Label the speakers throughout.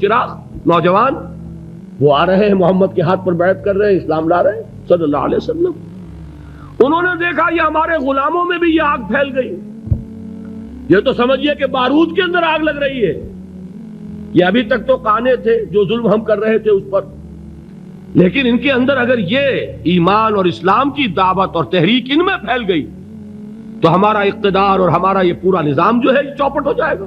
Speaker 1: چراغ نوجوان وہ آ رہے ہیں، محمد کے ہاتھ پر بیعت کر رہے ہیں، اسلام لا رہے ہیں صلی اللہ علیہ وسلم۔ انہوں نے دیکھا یہ ہمارے غلاموں میں بھی یہ آگ پھیل گئی، یہ تو سمجھیے کہ بارود کے اندر آگ لگ رہی ہے۔ یہ ابھی تک تو قانے تھے جو ظلم ہم کر رہے تھے اس پر، لیکن ان کے اندر اگر یہ ایمان اور اسلام کی دعوت اور تحریک ان میں پھیل گئی تو ہمارا اقتدار اور ہمارا یہ پورا نظام جو ہے یہ چوپٹ ہو جائے گا۔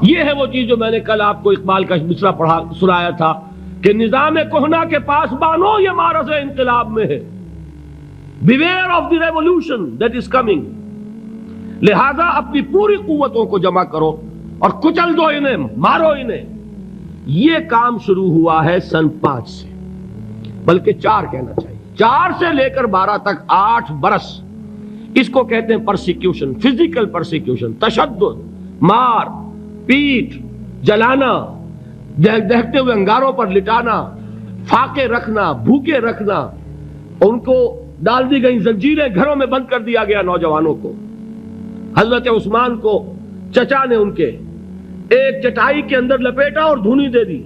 Speaker 1: یہ ہے وہ چیز جو میں نے کل آپ کو اقبال کا مصرع سنایا تھا کہ نظام کہنا کے پاس بانو یہ مارز انقلاب میں ہے، beware of the revolution that is coming. لہذا اپنی پوری قوتوں کو جمع کرو اور کچل دو انہیں، مارو انہیں۔ یہ کام شروع ہوا ہے سن 5 سے، بلکہ 4 کہنا چاہیے، 4 سے لے کر 12 تک 8 برس اس کو کہتے ہیں پرسیکیوشن، فزیکل پرسیکیوشن، تشدد، مار پیٹ، جلانا، دہتے ہوئے انگاروں پر لٹانا، فاقے رکھنا، بھوکے رکھنا، ان کو ڈال دی گئی زنجیریں، گھروں میں بند کر دیا گیا نوجوانوں کو۔ حضرت عثمان کو چچا نے ان کے ایک چٹائی کے اندر لپیٹا اور دھونی دے دی،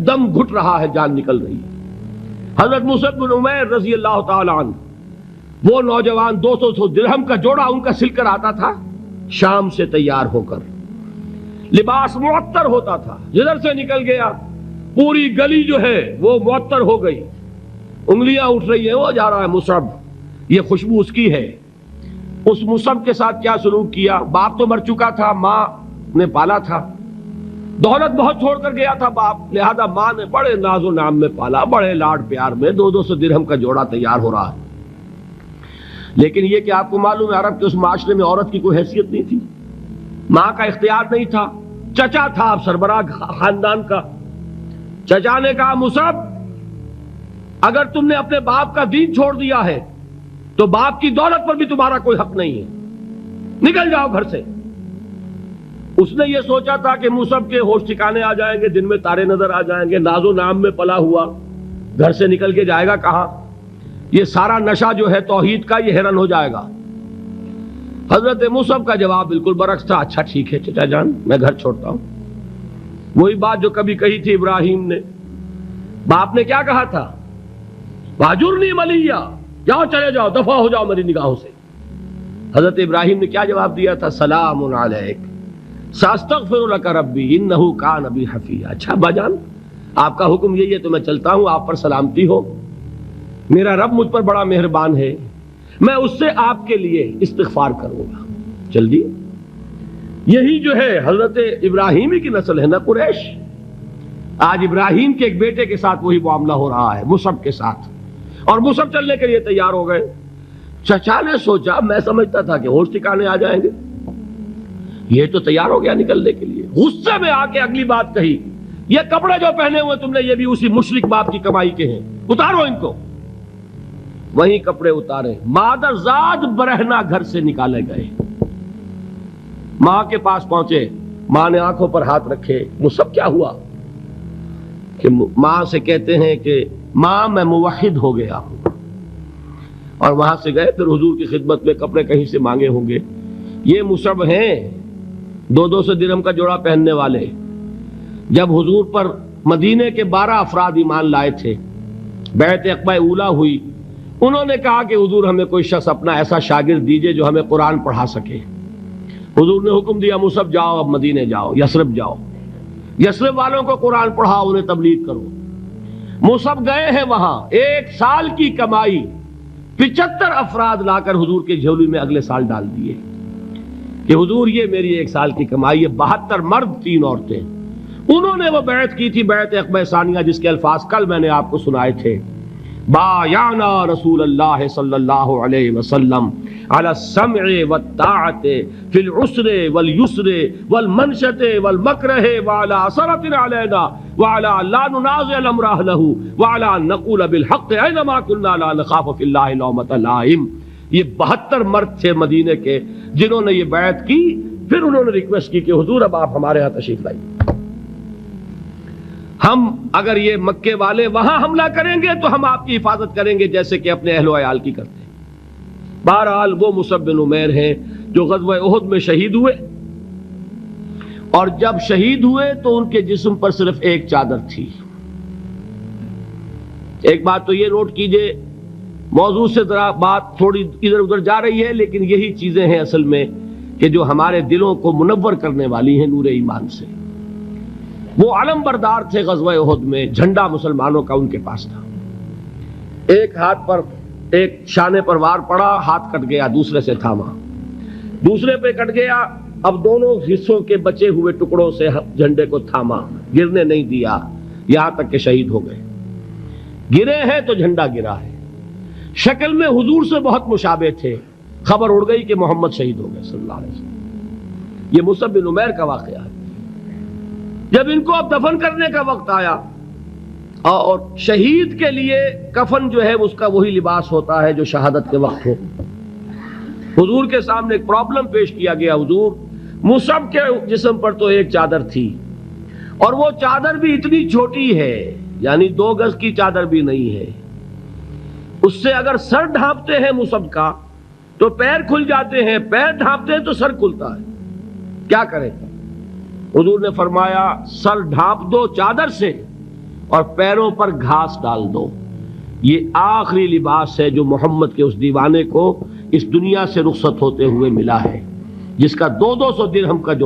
Speaker 1: دم گھٹ رہا ہے، جان نکل رہی ہے۔ حضرت مصعب بن عمیر رضی اللہ تعالی عنہ، وہ نوجوان 200 درہم کا جوڑا ان کا سل کر آتا تھا شام سے تیار ہو کر، لباس معطر ہوتا تھا، جدھر سے نکل گیا پوری گلی جو ہے وہ معطر ہو گئی، انگلیاں اٹھ رہی ہیں، وہ جا رہا ہے مصعب، یہ خوشبو اس کی ہے۔ اس مصعب کے ساتھ کیا سلوک کیا؟ باپ تو مر چکا تھا، ماں نے پالا تھا، دولت بہت چھوڑ کر گیا تھا باپ، لہذا ماں نے بڑے ناز و نام میں پالا، بڑے لاڈ پیار میں، 200 درہم کا جوڑا تیار ہو رہا ہے۔ لیکن یہ کہ آپ کو معلوم ہے عرب کے اس معاشرے میں عورت کی کوئی حیثیت نہیں تھی، ماں کا اختیار نہیں تھا، چچا تھا اب سربراہ خاندان کا۔ چچا نے کہا مصعب اگر تم نے اپنے باپ کا دین چھوڑ دیا ہے تو باپ کی دولت پر بھی تمہارا کوئی حق نہیں ہے، نکل جاؤ گھر سے۔ اس نے یہ سوچا تھا کہ مصعب کے ہوش ٹھکانے آ جائیں گے، دن میں تارے نظر آ جائیں گے، ناز و نام میں پلا ہوا گھر سے نکل کے جائے گا کہاں، یہ سارا نشہ جو ہے توحید کا یہ حیران ہو جائے گا۔ حضرت مصعب کا جواب بالکل برعکس تھا، اچھا ٹھیک ہے چچا جان میں گھر چھوڑتا ہوں۔ وہی بات جو کبھی کہی تھی ابراہیم نے، باپ نے کیا کہا تھا؟ واجرنی ملیہ، جاؤ چلے جاؤ، دفع ہو جاؤ میری نگاہوں سے۔ حضرت ابراہیم نے کیا جواب دیا تھا؟ سلام علیک ساستغفر لک ربی انہ کان بی حفیہ۔ اچھا ابا جان آپ کا حکم یہی ہے تو میں چلتا ہوں، آپ پر سلامتی ہو، میرا رب مجھ پر بڑا مہربان ہے، میں اس سے آپ کے لیے استغفار کروں گا۔ چل دی۔ یہی جو ہے حضرت ابراہیمی کی نسل ہے نا قریش۔ آج ابراہیم کے ایک بیٹے کے ساتھ وہی معاملہ ہو رہا ہے مصعب کے ساتھ، اور مصعب چلنے کے لیے تیار ہو گئے۔ چچا نے سوچا، میں سمجھتا تھا کہ ہوش ٹھکانے آ جائیں گے، یہ تو تیار ہو گیا نکلنے کے لیے۔ غصے میں آ کے اگلی بات کہی، یہ کپڑے جو پہنے ہوئے تم نے یہ بھی اسی مشرک باپ کی کمائی کے ہیں، اتارو ان کو۔ وہیں کپڑے اتارے، مادر زاد برہنہ گھر سے نکالے گئے۔ ماں کے پاس پہنچے، ماں نے آنکھوں پر ہاتھ رکھے، مصعب کیا ہوا؟ کہ ماں سے کہتے ہیں کہ ماں میں موحد ہو گیا ہوں، اور وہاں سے گئے پھر حضور کی خدمت میں، کپڑے کہیں سے مانگے ہوں گے۔ یہ مصعب ہیں 200 درہم کا جوڑا پہننے والے۔ جب حضور پر مدینے کے 12 افراد ایمان لائے تھے، بیعت عقبہ اولیٰ ہوئی، انہوں نے کہا کہ حضور ہمیں کوئی شخص اپنا ایسا شاگرد دیجئے جو ہمیں قرآن پڑھا سکے۔ حضور نے حکم دیا مصعب جاؤ، اب مدینے جاؤ، یثرب جاؤ، یثرب والوں کو قرآن پڑھاؤ، انہیں تبلیغ کرو۔ مصعب گئے ہیں وہاں، 1 سال کی کمائی 75 افراد لا کر حضور کے جھولی میں اگلے سال ڈال دیے کہ حضور یہ میری 1 سال کی کمائی ہے۔ 72 مرد 3 عورتیں، انہوں نے وہ بیعت کی تھی، بیعت عقبہ ثانیہ، جس کے الفاظ کل میں نے آپ کو سنائے تھے۔ بایعنا رسول اللہ صلی اللہ علیہ وسلم علی السمع والطاعۃ فی العسر والیسر والمنشۃ والمکرہ وعلی اثرۃ علینا وعلی لا ننازع الامر اہلہ وعلی ان نقول بالحق اینما کنا لا نخاف فی اللہ لومۃ لائم۔ یہ 72 مرد تھے مدینے کے جنہوں نے یہ بیعت کی۔ پھر انہوں نے ریکویسٹ کی کہ حضور اب آپ ہمارے ہاں تشریف لائیے، ہم اگر یہ مکے والے وہاں حملہ کریں گے تو ہم آپ کی حفاظت کریں گے جیسے کہ اپنے اہل و عیال کی کرتے ہیں۔ بہرحال وہ مصعب بن عمیر ہیں جو غزوہ احد میں شہید ہوئے، اور جب شہید ہوئے تو ان کے جسم پر صرف ایک چادر تھی. ایک بات تو یہ نوٹ کیجئے، موضوع سے ذرا بات تھوڑی ادھر ادھر جا رہی ہے، لیکن یہی چیزیں ہیں اصل میں کہ جو ہمارے دلوں کو منور کرنے والی ہیں نور ایمان سے. وہ علم بردار تھے غزوہ احد میں، جھنڈا مسلمانوں کا ان کے پاس تھا. ایک ہاتھ پر ایک شانے پر وار پڑا، ہاتھ کٹ گیا، دوسرے سے تھاما، دوسرے پہ کٹ گیا، اب دونوں حصوں کے بچے ہوئے ٹکڑوں سے جھنڈے کو تھاما، گرنے نہیں دیا، یہاں تک کہ شہید ہو گئے. گرے ہیں تو جھنڈا گرا ہے. شکل میں حضور سے بہت مشابہ تھے. خبر اڑ گئی کہ محمد شہید ہو گئے صلی اللہ علیہ وسلم. یہ مصعب بن عمیر کا واقعہ ہے. جب ان کو اب دفن کرنے کا وقت آیا، اور شہید کے لیے کفن جو ہے اس کا وہی لباس ہوتا ہے جو شہادت کے وقت ہو. حضور کے سامنے ایک پرابلم پیش کیا گیا. حضور، مصعب کے جسم پر تو ایک چادر تھی، اور وہ چادر بھی اتنی چھوٹی ہے، یعنی 2 گز کی چادر بھی نہیں ہے. اس سے اگر سر ڈھانپتے ہیں مصعب کا تو پیر کھل جاتے ہیں، پیر ڈھانپتے ہیں تو سر کھلتا ہے. کیا کریں؟ حضور نے فرمایا سر ڈھانپ دو چادر سے اور پیروں پر گھاس ڈال دو. یہ آخری لباس ہے جو محمد کے اس دیوانے کو اس دنیا سے رخصت ہوتے ہوئے ملا ہے، جس کا 200 درہم کا جوڑا